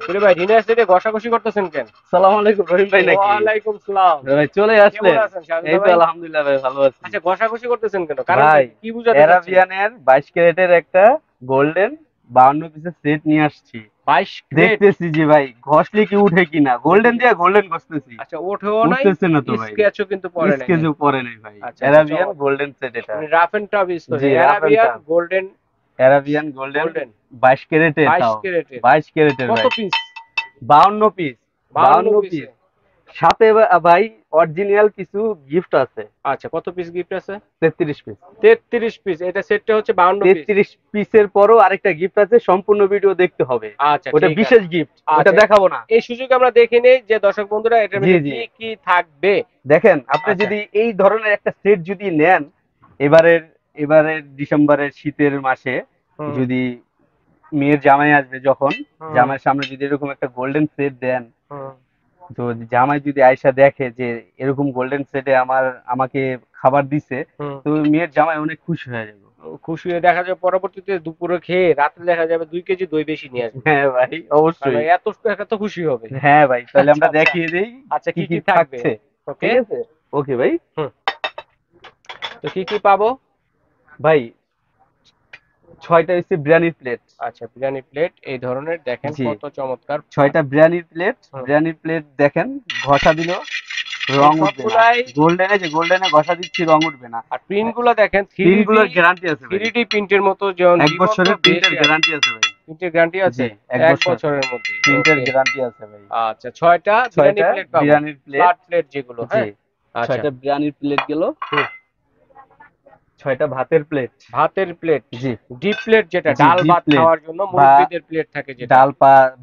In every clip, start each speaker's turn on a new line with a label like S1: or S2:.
S1: ভাই ডিনার সেটে ঘষাঘষি করতেছেন কেন?
S2: সালাম আলাইকুম রহিম ভাই নাকি?
S1: ওয়ালাইকুম সালাম।
S2: ভাই চলে
S1: কেমন
S2: আসলেন?
S1: আছেন শামিদা
S2: এই তো
S1: ভাই?
S2: আলহামদুলিল্লাহ ভাই ভালো আছি।
S1: আচ্ছা, ঘষাঘষি করতেছেন কেন? কারণটা
S2: ভাই
S1: কি? কি বুঝাতে চাচ্ছেন?
S2: অ্যারাবিয়ানের 22 ক্যারেটের একটা গোল্ডেন 52 পিসের সেট নিয়ে আসছি।
S1: 22 গ্রেড।
S2: দেখতেছি যে ভাই ঘষলে কি উঠে কিনা, গোল্ডেন দিয়ে গোল্ডেন ঘষতেছি।
S1: আচ্ছা, ওঠেও নাই,
S2: উঠতেছে না তো ভাই।
S1: স্ক্র্যাচও কিন্তু পড়ে নাই
S2: স্কেচও
S1: নাকি?
S2: পরে নাই ভাই।
S1: আচ্ছা আচ্ছা,
S2: অ্যারাবিয়ান
S1: চমৎকার।
S2: গোল্ডেন সেট এটা।
S1: মানে রাফ এন্ড টাফ ইউজ
S2: জি
S1: করছে
S2: rough and
S1: Arabian
S2: tough.
S1: Golden.
S2: Arabian golden
S1: golden
S2: 22 ক্যারেটের,
S1: 22
S2: তাও
S1: ক্যারেটের।
S2: 22 ক্যারেটের
S1: কত
S2: ভাই।
S1: পিস?
S2: 52 পিস।
S1: 52
S2: 52
S1: পিসে।
S2: পিস। সাথে ভাই অরিজিনাল কিছু গিফট আছে।
S1: আচ্ছা, কত পিস গিফট আছে?
S2: 33 পিস।
S1: 33 পিস। এটা সেটটা হচ্ছে 52 পিস।
S2: 33 পিসের পরও আরেকটা গিফট আছে, সম্পূর্ণ ভিডিও দেখতে হবে।
S1: আচ্ছা,
S2: ওটা
S1: ঠিক আছে।
S2: বিশেষ গিফট, ওটা
S1: আচ্ছা,
S2: দেখাবো না।
S1: এই সুযোগে আমরা দেখে নেই যে দর্শক বন্ধুরা এটার
S2: জি
S1: ভিতরে
S2: জি
S1: কি কি থাকবে।
S2: দেখেন, আপনি
S1: আচ্ছা।
S2: যদি এই ধরনের একটা সেট যদি নেন, এবারের এবারের ডিসেম্বরের শীতের মাসে
S1: হুম
S2: যদি মেয়ের জামাই আসবে যখন,
S1: হুম
S2: জামাইয়ের সামনে যদি এরকম একটা গোল্ডেন সেট দেন,
S1: হুম
S2: তো জামাই যদি আয়সা দেখে যে এরকম গোল্ডেন সেটে আমাকে খাবার দিছে,
S1: হুম।
S2: তো মেয়ের জামাই অনেক খুশি হয়ে যাবে।
S1: খুশি হয়ে দেখা যাবে পরবর্তীতে দুপুরে খেয়ে রাত্রে দেখা যাবে 2 কেজি দই বেশি নিয়ে আসবে।
S2: হ্যাঁ ভাই
S1: কারণ
S2: অবশ্যই।
S1: এত এত খুশি হবে।
S2: হ্যাঁ ভাই, তাহলে
S1: আচ্ছা
S2: আমরা
S1: আচ্ছা।
S2: দেখিয়ে দেই
S1: আচ্ছা,
S2: কি
S1: কি
S2: কি
S1: কি থাকবে?
S2: থাকছে।
S1: ওকে।
S2: ঠিক আছে, ওকে ভাই।
S1: হুম। তো কি কি পাবো?
S2: ভাই 6টা হচ্ছে বিরিয়ানির প্লেট।
S1: আচ্ছা, বিরিয়ানি প্লেট এই ধরনের দেখেন
S2: জি,
S1: কত চমৎকার।
S2: 6টা বিরিয়ানির প্লেট।
S1: হুম।
S2: বিরিয়ানির প্লেট দেখেন, ঘষা দিল
S1: এই
S2: রং উঠবে না।
S1: সবগুলাই।
S2: গোল্ডেনে, যে গোল্ডেনে ঘষা দিচ্ছি রং উঠবে না।
S1: আর প্রিন্ট গুলো দেখেন থ্রি
S2: প্রিন্ট
S1: ডি।
S2: গুলোর গ্যারান্টি আছে ভাই।
S1: থ্রি ডি প্রিন্টের মতো যেমন
S2: 1
S1: জীবন্ত
S2: বছরের প্রিন্টের
S1: ভেসে আছে।
S2: গ্যারান্টি আছে ভাই।
S1: প্রিন্টের গ্যারান্টি আছে।
S2: জি, 1
S1: এক
S2: বছর
S1: বছরের মধ্যে।
S2: প্রিন্টের
S1: ওকে।
S2: গ্যারান্টি আছে ভাই।
S1: আচ্ছা, 6টা বিরিয়ানি
S2: 6টা
S1: প্লেট পাবো।
S2: বিরিয়ানির প্লেট।
S1: ফ্ল্যাট প্লেট যেগুলো,
S2: জি,
S1: হ্যাঁ। আচ্ছা।
S2: 6টা বিরিয়ানির প্লেট গেল।
S1: হুম।
S2: 6টা ভাতের প্লেট।
S1: ভাতের প্লেট।
S2: জি
S1: ডিপ প্লেট, যেটা
S2: জি,
S1: ডাল
S2: ডিপ
S1: ভাত
S2: প্লেট
S1: খাওয়ার জন্য
S2: বা
S1: মুরব্বিদের প্লেট থাকে যেটা।
S2: ডাল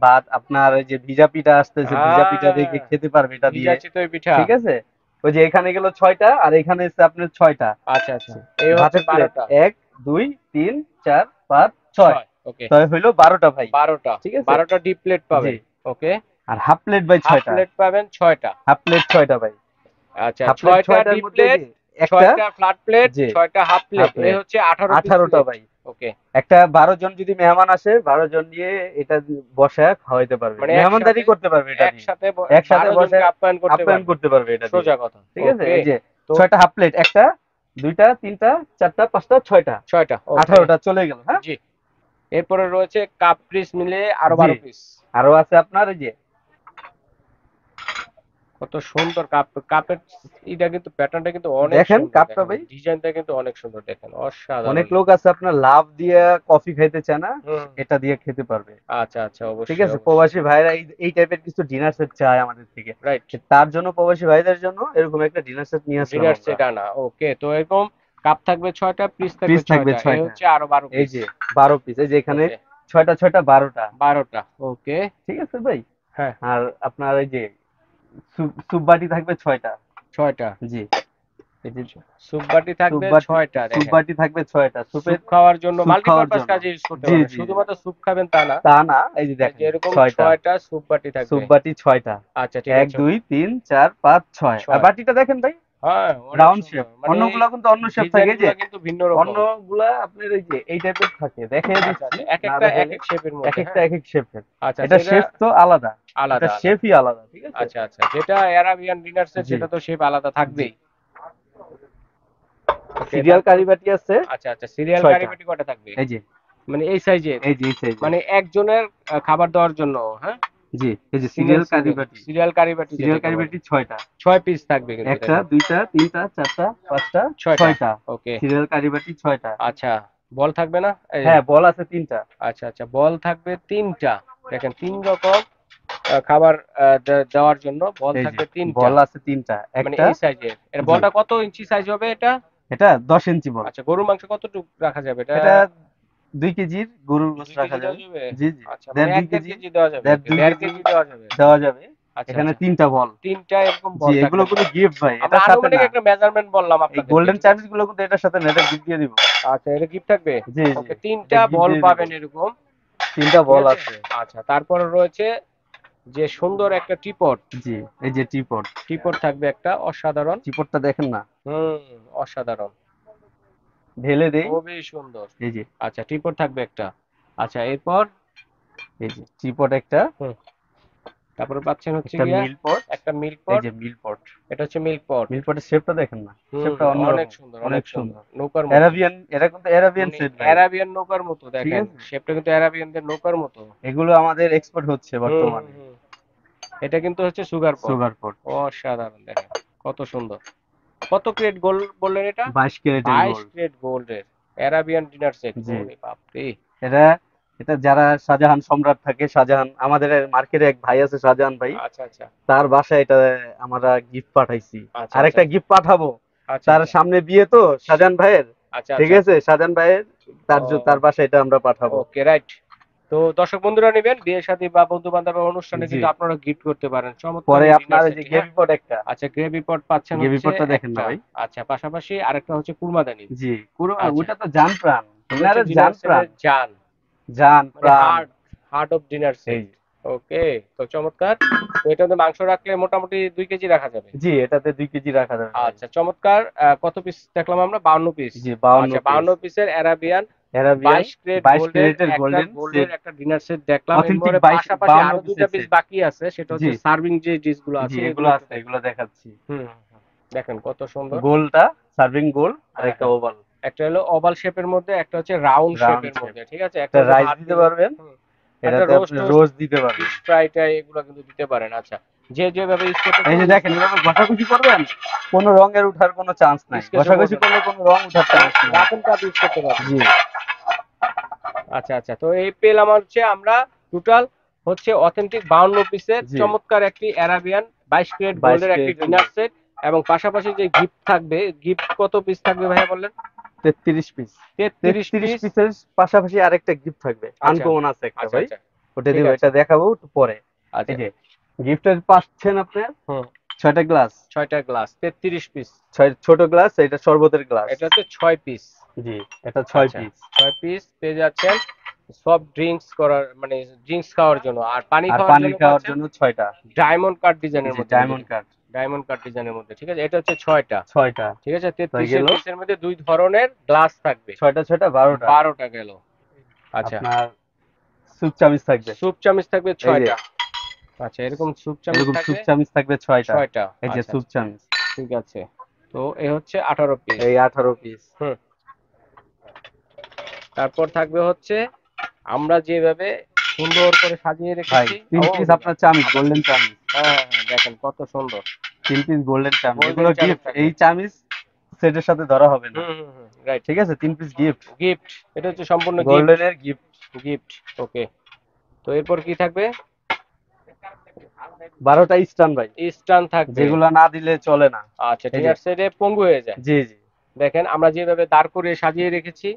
S2: ভাত, আপনার ওই যে ভিজা পিঠা আসতেছে, ভিজা পিঠা
S1: হ্যাঁ,
S2: দেখে খেতে পারবে এটা
S1: ভিজা
S2: দিয়ে।
S1: চিতই পিঠা।
S2: ঠিক আছে, ওই যে এখানে গেল 6টা, আর এখানে এসে আপনার 6টা
S1: আচ্ছা আচ্ছা, এই হচ্ছে
S2: ভাতের প্লেট।
S1: 12টা।
S2: 1 2 3 4 5 6,
S1: 6। ওকে।
S2: ছয় হইলো 12টা ভাই।
S1: 12টা।
S2: ঠিক আছে।
S1: 12টা ডিপ প্লেট
S2: জি,
S1: পাবেন। ওকে।
S2: আর হাফ প্লেট ভাই
S1: হাফ
S2: 6টা।
S1: প্লেট পাবেন 6টা।
S2: হাফ প্লেট 6টা ভাই।
S1: আচ্ছা,
S2: হাফ প্লেট
S1: 6টা
S2: 6টার
S1: ডিপ
S2: মধ্যে
S1: প্লেট,
S2: যে একটা,
S1: 6টা ফ্ল্যাট প্লেট,
S2: জি
S1: 6টা হাফ
S2: হাফ
S1: প্লেট, এই
S2: প্লেট
S1: হচ্ছে 18 পিস
S2: 18টা
S1: প্লেট।
S2: ভাই।
S1: ওকে।
S2: একটা 12 জন যদি মেহমান আসে, 12 জন নিয়ে এটা বসায় খাওয়াইতে পারবে,
S1: মানে
S2: মেহমানদারি
S1: একসাথে,
S2: করতে পারবে এটা দিয়ে।
S1: একসাথে
S2: একসাথে
S1: 12
S2: বসে
S1: জনকে আপ্যায়ন করতে
S2: আপ্যায়ন
S1: পারবে।
S2: করতে পারবে এটা দিয়ে।
S1: সোজা কথা।
S2: ঠিক আছে,
S1: ওকে।
S2: এই যে
S1: তো
S2: 6টা হাফ প্লেট, একটা, দুইটা, তিনটা, চারটা, পাঁচটা, 6টা,
S1: 6টা। ওকে।
S2: 18টা চলে গেল। হ্যাঁ।
S1: জি। এরপরে রয়েছে কাপ পিস মিলে আরো
S2: জি,
S1: 12 পিস।
S2: আরো আছে আপনার এই যে,
S1: কত সুন্দর কাপ, কাপের এটা কিন্তু প্যাটার্নটা কিন্তু অনেক
S2: দেখেন
S1: সুন্দর,
S2: কাপটা
S1: দেখেন
S2: ভাই।
S1: ডিজাইনটা কিন্তু অনেক সুন্দর, দেখেন
S2: অনেক
S1: অসাধারণ
S2: লোক
S1: দেখেন।
S2: আছে আপনার লাভ দিয়ে কফি খাইতে চায় না,
S1: হুম।
S2: এটা দিয়ে খেতে পারবে।
S1: আচ্ছা আচ্ছা,
S2: ঠিক
S1: অবশ্যই
S2: আছে,
S1: অবশ্যই।
S2: প্রবাসী ভাইরা এই এই টাইপের কিছু ডিনার সেট চায় আমাদের থেকে।
S1: রাইট।
S2: তার জন্য, প্রবাসী ভাইদের জন্য এরকম একটা ডিনার সেট নিয়ে আসলাম
S1: ডিনার
S2: আমরা।
S1: সেট আনা। ওকে, তো এরকম কাপ থাকবে 6টা, পিস থাকবে
S2: পিস থাকবে
S1: 6টা, এ
S2: 6টা।
S1: হচ্ছে আরো 12
S2: এই
S1: পিস।
S2: যে 12 পিস, এই যে এখানে
S1: ওকে।
S2: 6টা 6টা 12টা।
S1: 12টা। ওকে।
S2: ঠিক আছে ভাই।
S1: হ্যাঁ।
S2: আর আপনার এই যে স্যুপ বাটি থাকবে 6টা।
S1: 6টা।
S2: জি, এই যে
S1: স্যুপ বাটি থাকবে 6টা,
S2: স্যুপ
S1: দেখেন।
S2: বাটি থাকবে 6টা,
S1: স্যুপ
S2: স্যুপের
S1: খাওয়ার জন্য
S2: স্যুপ খাওয়ার
S1: মাল্টিপারপাস
S2: জন্য।
S1: কাজে ইউজ করতে
S2: জি
S1: পারবেন,
S2: জি জি,
S1: শুধুমাত্র স্যুপ খাবেন তা না।
S2: তা না, এই যে
S1: এই যে
S2: দেখেন
S1: এরকম
S2: 6টা
S1: 6টা স্যুপ বাটি থাকবে।
S2: স্যুপ বাটি 6টা।
S1: আচ্ছা, ঠিক
S2: 1
S1: আছে।
S2: 2 3 4 5 6। আর
S1: 6।
S2: বাটিটা দেখেন ভাই,
S1: হ্যাঁ, অনেক
S2: রাউন্ড শেপ।
S1: সুন্দর। মানে
S2: অন্যগুলা কিন্তু অন্য শেপ থাকে,
S1: ডিজাইন
S2: এই যে
S1: গুলা কিন্তু ভিন্ন রকম।
S2: অন্যগুলা আপনার এই যে এই টাইপের থাকে, দেখিয়ে
S1: আচ্ছা
S2: দিচ্ছি
S1: আচ্ছা, এক
S2: না
S1: একটা এক
S2: দেখাইলে।
S1: এক শেপের
S2: এক
S1: মধ্যে,
S2: একটা
S1: হ্যাঁ।
S2: এক এক শেপের।
S1: আচ্ছা আচ্ছা,
S2: এটা
S1: এটা
S2: শেপ তো আলাদা, এটা
S1: আলাদা আলাদা।
S2: শেপই আলাদা। ঠিক আছে।
S1: আচ্ছা আচ্ছা, যেটা অ্যারাবিয়ান ডিনার সেট
S2: জি
S1: সেটা তো শেপ আলাদা
S2: জি,
S1: থাকবেই। ওকে,
S2: সিরিয়াল
S1: তারপর।
S2: কারি বাটি আছে
S1: আচ্ছা আচ্ছা, সিরিয়াল
S2: 6টা।
S1: কারিবাটি কটা থাকবে?
S2: এই যে,
S1: মানে এই সাইজের?
S2: এই যে এই সাইজের।
S1: মানে একজনের খাবার দেওয়ার জন্য, হ্যাঁ।
S2: জি, এই যে
S1: সিঙ্গেল
S2: সিরিয়াল কারি
S1: সিঙ্গেল
S2: বাটি।
S1: সিরিয়াল কারিবাটি
S2: সিরিয়াল
S1: যেটাকে
S2: কারি
S1: বলে।
S2: বাটি 6টা।
S1: 6 পিস থাকবে কিন্তু
S2: একটা,
S1: দেখেন।
S2: দুইটা, তিনটা, চারটা, পাঁচটা,
S1: 6টা।
S2: 6টা
S1: ওকে।
S2: সিরিয়াল কারি বাটি 6টা।
S1: আচ্ছা, বল থাকবে না? এই।
S2: হ্যাঁ, বল আছে 3টা।
S1: আচ্ছা আচ্ছা, বল থাকবে 3টা। দেখেন 3 রকম খাবার দেওয়ার জন্য বল
S2: এই যে
S1: থাকবে 3টা।
S2: বল আছে 3টা।
S1: মানে
S2: একটা,
S1: এই সাইজের। এর
S2: জি,
S1: বলটা কত ইঞ্চি সাইজ হবে এটা?
S2: এটা 10 ইঞ্চি বল।
S1: আচ্ছা, গরুর মাংস কতটুকু রাখা যাবে এটা?
S2: এটা 2 কেজির গরুর গোশত
S1: 2
S2: রাখা
S1: কেজি দেওয়া
S2: যাবে।
S1: যাবে?
S2: জি জি,
S1: আচ্ছা, মানে
S2: দেড়
S1: এক
S2: দুই
S1: দেড়
S2: কেজি,
S1: কেজি দেওয়া যাবে,
S2: দেড় দুই
S1: দেড়
S2: কেজি
S1: কেজি দেওয়া যাবে।
S2: দেওয়া যাবে।
S1: আচ্ছা
S2: এখানে
S1: আচ্ছা,
S2: 3টা বল।
S1: 3টা এরকম
S2: জি,
S1: বল
S2: এগুলো
S1: থাকবে।
S2: কোনো গিফট ভাই,
S1: আমরা
S2: এটার সাথে
S1: আনুমানিক
S2: না।
S1: একটা মেজারমেন্ট বললাম
S2: এই
S1: আপনাদেরকে,
S2: গোল্ডেন
S1: ঠিক
S2: চার্ভিস
S1: আছে?
S2: গুলো কিন্তু এটার সাথে না, এটা গিফট দিয়ে দিব।
S1: আচ্ছা, এটা গিফট থাকবে।
S2: জি জি,
S1: ওকে,
S2: এটা
S1: 3টা
S2: গিফট
S1: বল
S2: দিয়ে দিব।
S1: পাবেন এরকম।
S2: 3টা
S1: ঠিক
S2: বল
S1: আছে।
S2: আছে।
S1: আচ্ছা, তারপরে রয়েছে যে সুন্দর একটা টিপট।
S2: জি, এই যে টিপট।
S1: টিপট থাকবে একটা, অসাধারণ।
S2: টিপটটা দেখেন না,
S1: হুম। অসাধারণ।
S2: ঢেলে দেই।
S1: খুবই সুন্দর।
S2: এই যে,
S1: আচ্ছা, টিপট থাকবে একটা। আচ্ছা, এরপর
S2: এই যে টিপট একটা,
S1: হুম। তারপরে পাচ্ছেন হচ্ছে
S2: একটা
S1: গিয়া
S2: মিল পট,
S1: একটা মিল্ক
S2: এই
S1: পট।
S2: যে মিল পট।
S1: এটা হচ্ছে মিল্ক পট।
S2: মিল পটের শেপটা দেখেন না,
S1: হুম
S2: শেপটা
S1: হুম, অনেক
S2: অন্যরকম,
S1: সুন্দর,
S2: অনেক
S1: অনেক
S2: সুন্দর।
S1: সুন্দর, নৌকার মতো।
S2: অ্যারাবিয়ান, এটা কিন্তু অ্যারাবিয়ান
S1: মানে
S2: সেট ভাই।
S1: অ্যারাবিয়ান নৌকার মতো,
S2: ঠিক
S1: দেখেন
S2: আছে,
S1: শেপটা কিন্তু অ্যারাবিয়ানদের নৌকার মতো।
S2: এগুলো আমাদের এক্সপোর্ট হচ্ছে
S1: হুম হুম
S2: বর্তমানে।
S1: হুম। এটা কিন্তু হচ্ছে সুগার পট।
S2: সুগার পট,
S1: অসাধারণ, দেখেন কত সুন্দর। কত ক্রেট গোল্ড বললেন এটা?
S2: 22 ক্যারেটের
S1: 22
S2: গোল্ড।
S1: ক্রেট গোল্ডের অ্যারাবিয়ান ডিনার সেট।
S2: জি,
S1: ওরে বাপ রে।
S2: এটা এটা যারা শাহজাহান সম্রাট থাকে, শাহজাহান, আমাদের মার্কেটে এক ভাই আছে শাহজাহান ভাই,
S1: আচ্ছা আচ্ছা
S2: তার বাসায় এটা আমরা গিফট পাঠাইছি।
S1: আচ্ছা
S2: আর
S1: আচ্ছা
S2: একটা গিফট পাঠাবো,
S1: আচ্ছা
S2: তার
S1: আচ্ছা
S2: সামনে বিয়ে তো শাহজাহান ভাইয়ের,
S1: আচ্ছা
S2: ঠিক
S1: আচ্ছা।
S2: আছে, শাহজাহান ভাইয়ের, তার
S1: ও,
S2: বাসায় এটা আমরা পাঠাবো।
S1: Okay right. তো দর্শক বন্ধুরা নেবেন বিয়ে শাদী বা বন্ধু বান্ধবের অনুষ্ঠানে
S2: জি,
S1: কিন্তু আপনারা গিফট করতে পারেন চমৎকার
S2: পরে
S1: এই ডিনার
S2: আপনার এই যে
S1: সেটটি। হ্যাঁ,
S2: গেভি পট একটা,
S1: আচ্ছা গ্রেভি পট পাচ্ছেন
S2: গেভি
S1: হচ্ছে
S2: পটটা দেখেন না
S1: একটা।
S2: ভাই।
S1: আচ্ছা, পাশাপাশি আরেকটা হচ্ছে কুরমাদানি।
S2: জি, পুরো
S1: আচ্ছা,
S2: ওটা তো জান প্রাণ,
S1: এটা হচ্ছে
S2: ডিনারের জান
S1: ডিনার
S2: প্রাণ,
S1: সেটের জান,
S2: জান
S1: মানে
S2: প্রাণ।
S1: হার্ট, হার্ট অফ ডিনার
S2: এই
S1: সেট।
S2: যে,
S1: ওকে, তো চমৎকার। তো এটার মধ্যে মাংস রাখলে মোটামুটি 2 কেজি রাখা যাবে।
S2: জি, এটাতে 2 কেজি রাখা যাবে ভাই।
S1: আচ্ছা চমৎকার। কত পিস দেখলাম আমরা? 52 পিস।
S2: জি, 52
S1: আচ্ছা,
S2: পিস
S1: 52 পিসের অ্যারাবিয়ান
S2: অ্যারাবিয়ান
S1: 22 ক্রেট
S2: 22
S1: গোল্ডের
S2: ক্যারেটের
S1: একটা,
S2: গোল্ডেন
S1: গোল্ডের
S2: সেট,
S1: একটা ডিনার সেট দেখলাম।
S2: অথেন্টিক
S1: এরপরে
S2: 22
S1: পাশাপাশি
S2: 52
S1: আরো দুইটা
S2: পিসের
S1: পিস
S2: সেট।
S1: বাকি আছে, সেটা
S2: জি,
S1: হচ্ছে সার্ভিং যে ডিশগুলো
S2: জি,
S1: আছে
S2: এগুলো
S1: এগুলো একটু
S2: আছে,
S1: দেখেন।
S2: এগুলো দেখাচ্ছি।
S1: হুম হুম, হুম। দেখেন কত সুন্দর।
S2: গোলটা, সার্ভিং গোল, আর
S1: হ্যাঁ
S2: একটা
S1: হ্যাঁ,
S2: ওভাল
S1: একটা হলো ওভাল শেপের মধ্যে, একটা হচ্ছে রাউন্ড
S2: রাউন্ড
S1: শেপের
S2: শেপ।
S1: মধ্যে, ঠিক আছে? একটা
S2: এটা
S1: হচ্ছে
S2: রাইস
S1: ভাত
S2: দিতে
S1: দিবেন।
S2: পারবেন,
S1: হুম। একটা
S2: এটাতে
S1: রোস্ট
S2: আপনি
S1: টোস্ট,
S2: রোজ দিতে পারবেন।
S1: ফিশ ফ্রাই টাই এগুলো কিন্তু দিতে পারেন। আচ্ছা, যে যেভাবে ইউজ করতে
S2: এই
S1: চান
S2: যে
S1: ইউজ
S2: দেখেন, এভাবে ঘষাঘষি করবেন, কোনো রঙের উঠার কোনো চান্স নাই,
S1: স্কেচও
S2: ঘষাঘষি
S1: করবেন না।
S2: করলে কোনো রং উঠার চান্স নাই।
S1: রাফ এন্ড টাফ ইউজ করতে পারবেন।
S2: জি,
S1: আচ্ছা আচ্ছা, তো এই পেলাম হচ্ছে আমরা টোটাল হচ্ছে অথেন্টিক 52 পিসের
S2: জি,
S1: চমৎকার একটি অ্যারাবিয়ান 22 ক্যারেট
S2: 22
S1: গোল্ডের একটি
S2: ক্যারেটের
S1: ডিনার
S2: গোল,
S1: সেট। এবং পাশাপাশি যে গিফট থাকবে, গিফট কত পিস থাকবে ভাইয়া বললেন?
S2: 33 পিস।
S1: 33
S2: 33
S1: পিস।
S2: পিসের পাশাপাশি আরেকটা গিফট থাকবে,
S1: আচ্ছা
S2: আনকমন আছে একটা
S1: আচ্ছা
S2: ভাই,
S1: আচ্ছা,
S2: ওটা
S1: ঠিক
S2: দিব,
S1: আছে।
S2: এটা দেখাবো একটু পরে। এই
S1: আচ্ছা,
S2: যে গিফটের পাচ্ছেন আপনার
S1: হুম,
S2: 6টা গ্লাস,
S1: 6টা গ্লাস 33 পিস।
S2: 6 ছোট গ্লাস, এটা শরবতের গ্লাস।
S1: এটা হচ্ছে 6 পিস।
S2: জি, এটা 6
S1: আচ্ছা,
S2: পিস।
S1: 6 পিস পেয়ে যাচ্ছেন সফট ড্রিঙ্কস করার, মানে ড্রিঙ্কস খাওয়ার জন্য। আর পানি
S2: আর
S1: খাওয়ার
S2: পানি
S1: জন্য
S2: খাওয়ার
S1: পাচ্ছেন
S2: জন্য 6টা।
S1: ডায়মন্ড কাট ডিজাইনের
S2: জি,
S1: মধ্যে কিন্তু
S2: ডায়মন্ড কাট
S1: ডায়মন্ড কাট ডিজাইনের মধ্যে, ঠিক আছে? এটা হচ্ছে 6টা।
S2: 6টা।
S1: ঠিক আছে,
S2: হয়ে
S1: 33
S2: গেল,
S1: পিসের মধ্যে 2 ধরনের গ্লাস থাকবে।
S2: 6টা 6টা 12টা।
S1: 12টা গেল। আচ্ছা,
S2: আপনার স্যুপ চামিচ থাকবে,
S1: স্যুপ চামচ থাকবে
S2: এই যে
S1: 6টা। আচ্ছা, এরকম স্যুপ চামচ
S2: এরকম স্যুপ
S1: থাকবে
S2: চামিচ থাকবে 6টা।
S1: 6টা।
S2: এই যে
S1: আচ্ছা
S2: স্যুপ
S1: আচ্ছা,
S2: চামিচ,
S1: ঠিক আছে। তো এ হচ্ছে 18 পিস।
S2: এই 18 পিস।
S1: হুম। তারপর থাকবে হচ্ছে আমরা যেভাবে সুন্দর করে সাজিয়ে
S2: ভাই
S1: রেখেছি।
S2: 3
S1: ও
S2: পিস
S1: রে
S2: আপনার
S1: বাপ,
S2: চামিচ,
S1: আবার
S2: গোল্ডেন চামিচ,
S1: হ্যাঁ হ্যাঁ হ্যাঁ, দেখেন কত সুন্দর
S2: 3 পিস গোল্ডেন চামিচ,
S1: গোল্ডেন
S2: এগুলো
S1: চামচ
S2: গিফট,
S1: থাকবে।
S2: এই চামিচ সেটের সাথে ধরা হবে না।
S1: হুম হুম হুম, রাইট।
S2: ঠিক আছে, 3 পিস গিফট,
S1: গিফট, এটা হচ্ছে সম্পূর্ণ গিফট।
S2: গোল্ডেনের গিফট।
S1: গিফট, ওকে। তো এরপর কি থাকবে?
S2: 12টা স্টান ভাই,
S1: স্টান থাকবে।
S2: যেগুলো না দিলে চলে না।
S1: আচ্ছা,
S2: এই যে,
S1: ডিনার সেটে পঙ্গু হয়ে যায়।
S2: জি জি,
S1: দেখেন আমরা যেভাবে দাঁড় করে সাজিয়ে রেখেছি,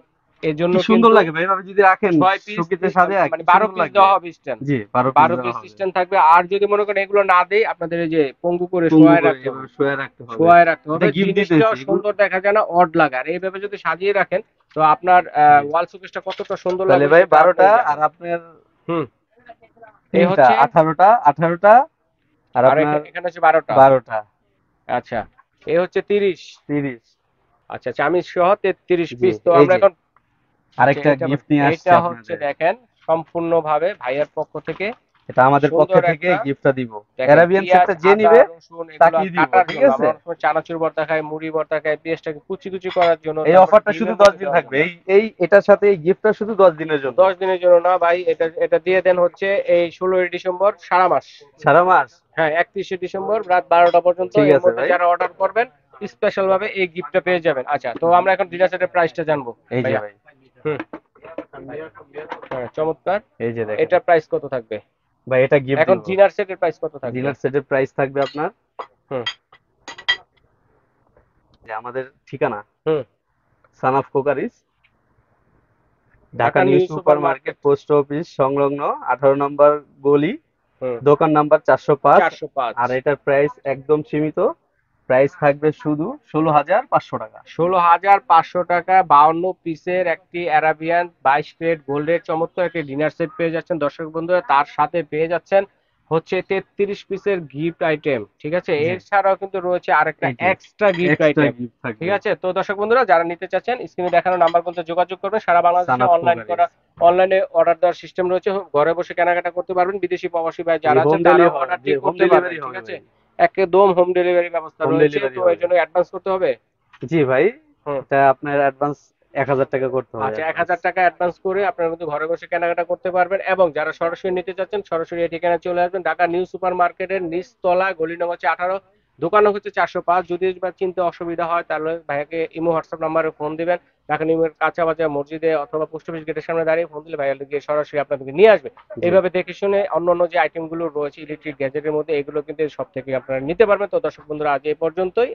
S1: এর জন্য
S2: কি সুন্দর
S1: কিন্তু
S2: লাগে ভাই, এভাবে যদি রাখেন
S1: 6 পিস,
S2: শোকেসে সাজায়,
S1: মানে
S2: কি
S1: 12
S2: সুন্দর
S1: পিস
S2: লাগবে।
S1: দেওয়া হবে স্ট্যান্ড।
S2: জি, 12 পিস
S1: 12
S2: দেওয়া
S1: পিস
S2: হবে,
S1: স্ট্যান্ড থাকবে। আর যদি মনে করেন এগুলো না দেই, আপনাদের এই যে পঙ্গু করে
S2: পঙ্গু
S1: শোয়ায়
S2: করে
S1: রাখতে হবে।
S2: এভাবে শুয়ে রাখতে হবে।
S1: শোয়ায় রাখতে
S2: এটা
S1: হবে,
S2: গিফট
S1: জিনিসটা
S2: দিতেছি এগুলো।
S1: সুন্দর দেখা যায় না, অড লাগে। আর এইভাবে যদি সাজিয়ে রাখেন, তো আপনার
S2: জি,
S1: ওয়াল শোকেসটা কতটা সুন্দর
S2: তাহলে
S1: লাগবে
S2: ভাই
S1: সেটা
S2: 12টা,
S1: আপনিই
S2: আর
S1: জানেন।
S2: আপনার
S1: হুম। এই
S2: তিনটা
S1: হচ্ছে,
S2: 18টা, 18টা, আর
S1: আর
S2: আপনার
S1: এখানে হচ্ছে 12টা।
S2: 12টা,
S1: আচ্ছা, এই হচ্ছে 30।
S2: 30।
S1: আচ্ছা, চামিজ সহ 33
S2: জি,
S1: পিস। তো
S2: এই
S1: আমরা
S2: যে
S1: এখন, আচ্ছা
S2: আরেকটা
S1: এটা,
S2: গিফট নিয়ে আসছে
S1: এটা হচ্ছে
S2: আপনাদের,
S1: দেখেন সম্পূর্ণভাবে ভাইয়ার পক্ষ থেকে
S2: এটা আমাদের পক্ষ
S1: সুন্দর
S2: থেকে
S1: একটা,
S2: গিফটটা দিব।
S1: দেখেন
S2: অ্যারাবিয়ান
S1: পেঁয়াজ,
S2: সেটটা যে
S1: আদা,
S2: নিবে
S1: রসুন এগুলা
S2: তাকিয়ে দিব,
S1: কাটার
S2: ঠিক
S1: জন্য।
S2: আছে।
S1: আমরা অনেক সময় চানাচুর ভর্তা খাই, মুড়ি ভর্তা খাই, পেঁয়াজটাকে কুচি কুচি করার জন্য,
S2: এই
S1: তারপরে
S2: অফারটা শুধু
S1: ডিমের
S2: 10
S1: মধ্যে
S2: দিন
S1: দেওয়ার
S2: থাকবে,
S1: জন্য।
S2: এই এটার সাথে এই গিফটটা শুধু 10 দিনের জন্য।
S1: 10 দিনের জন্য না ভাই, এটা এটা দিয়ে দেন হচ্ছে এই 16ই ডিসেম্বর, সারা মাস।
S2: সারা মাস।
S1: হ্যাঁ, 31শে ডিসেম্বর রাত 12টা পর্যন্ত,
S2: ঠিক
S1: এর
S2: আছে
S1: মধ্যে
S2: ভাই,
S1: যারা অর্ডার করবেন স্পেশাল ভাবে এই গিফটটা পেয়ে যাবেন। আচ্ছা, তো আমরা এখন ডিনার সেটের প্রাইসটা জানবো
S2: এই যে
S1: ভাইয়া।
S2: ভাই,
S1: হুম। হ্যাঁ, চমৎকার।
S2: এই যে দেখেন
S1: এটার প্রাইস কত থাকবে?
S2: ভাই, এটা গিফট
S1: এখন
S2: দিব।
S1: ডিনার সেটের প্রাইস কত থাকবে?
S2: ডিনার সেটের প্রাইস থাকবে আপনার,
S1: হুম
S2: যে আমাদের ঠিকানা
S1: হুম।
S2: সানাফ কোকারিজ, Dhaka
S1: Dhaka
S2: new
S1: new
S2: super
S1: super
S2: market,
S1: market.
S2: Post office সংলগ্ন, 18 নম্বর গলি,
S1: হুম।
S2: দোকান নাম্বার 405।
S1: 405।
S2: আর এটার প্রাইস একদম সীমিত, প্রাইস থাকবে শুধু 16,500 টাকা।
S1: 16,500 টাকা 52 পিসের একটি অ্যারাবিয়ান 22 ক্যারেট গোল্ডের চমৎকার একটি ডিনার সেট পেয়ে যাচ্ছেন দর্শক বন্ধুরা। তার সাথে পেয়ে যাচ্ছেন হচ্ছে 33 পিসের গিফট আইটেম, ঠিক আছে।
S2: জি।
S1: এছাড়াও কিন্তু রয়েছে আরেকটা
S2: এই যে
S1: extra gift
S2: extra
S1: item,
S2: gift
S1: ঠিক
S2: থাকবে।
S1: আছে। তো দর্শক বন্ধুরা যারা নিতে চাচ্ছেন স্ক্রিনে দেখানো নাম্বার পর্যন্ত যোগাযোগ করবেন। সারা বাংলাদেশে
S2: সানাত
S1: অনলাইন করা,
S2: কুকারিজ।
S1: অনলাইনে অর্ডার দেওয়ার সিস্টেম রয়েছে। ঘরে বসে কেনাকাটা করতে পারবেন। বিদেশি প্রবাসী ভাই
S2: জি,
S1: যারা
S2: হোম
S1: আছেন
S2: ডেলি
S1: তারাও অর্ডারটি
S2: হোম
S1: করতে পারবেন,
S2: ডেলিভারি
S1: ঠিক
S2: হবে
S1: আছে।
S2: ভাই।
S1: একদম হোম ডেলিভারি ব্যবস্থা
S2: হোম
S1: রয়েছে।
S2: ডেলিভারি
S1: তো এই
S2: হবে।
S1: জন্য অ্যাডভান্স করতে হবে।
S2: জি ভাই,
S1: হুম।
S2: এটা আপনার অ্যাডভান্স 1000 টাকা করতে হবে
S1: আচ্ছা,
S2: অ্যাডভান্স।
S1: 1000 টাকা অ্যাডভান্স করে আপনারা কিন্তু ঘরে বসে কেনাকাটা করতে পারবেন। এবং যারা সরাসরি নিতে চাচ্ছেন সরাসরি এই ঠিকানায় চলে আসবেন। ঢাকা নিউ সুপার মার্কেটের নিচতলা, গলি নং হচ্ছে 18, দোকান হচ্ছে 405। যদি বা চিনতে অসুবিধা হয় তাহলে ভাইয়াকে ইমো হোয়াটসঅ্যাপ নাম্বারে ফোন দিবেন। ঢাকা নিউ কাঁচা বাজার মসজিদে অথবা পোস্ট অফিস গেটের সামনে দাঁড়িয়ে ফোন দিলে ভাইয়া গিয়ে সরাসরি আপনাদেরকে নিয়ে আসবে।
S2: জি।
S1: এইভাবে দেখে শুনে অন্যান্য যে আইটেমগুলো রয়েছে ইলেকট্রিক গ্যাজেটের মধ্যে, এগুলো কিন্তু সব থেকে আপনারা নিতে পারবেন। তো দর্শক বন্ধুরা আজ এই পর্যন্তই।